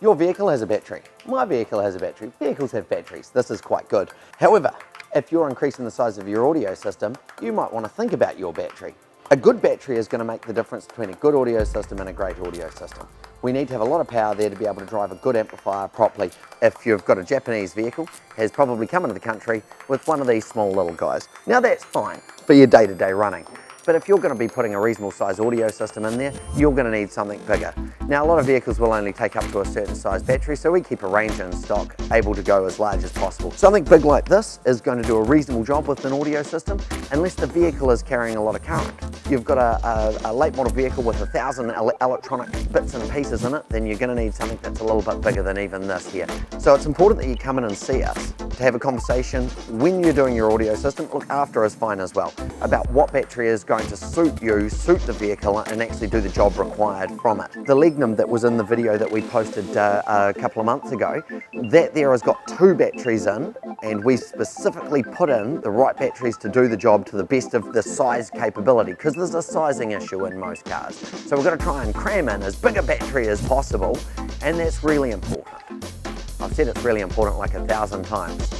Your vehicle has a battery. My vehicle has a battery. Vehicles have batteries. This is quite good. However, if you're increasing the size of your audio system, you might want to think about your battery. A good battery is going to make the difference between a good audio system and a great audio system. We need to have a lot of power there to be able to drive a good amplifier properly. If you've got a Japanese vehicle, has probably come into the country with one of these small little guys. Now that's fine for your day-to-day running. But if you're going to be putting a reasonable size audio system in there, you're going to need something bigger. Now a lot of vehicles will only take up to a certain size battery, so we keep a range in stock able to go as large as possible. Something big like this is going to do a reasonable job with an audio system unless the vehicle is carrying a lot of current. You've got a late model vehicle with 1,000 electronic bits and pieces in it, then you're going to need something that's a little bit bigger than even this here. So it's important that you come in and see us to have a conversation when you're doing your audio system. Look after us fine as well about what battery is going to suit you, suit the vehicle, and actually do the job required from it. The Lignum that was in the video that we posted a couple of months ago, that there has got 2 batteries in, and we specifically put in the right batteries to do the job to the best of the size capability, because there's a sizing issue in most cars. So we're going to try and cram in as big a battery as possible, and that's really important. I've said it's really important like 1,000 times.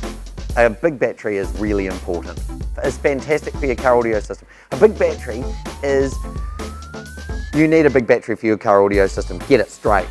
A big battery is really important. It's fantastic for your car audio system. A big battery is, you need a big battery for your car audio system. Get it straight.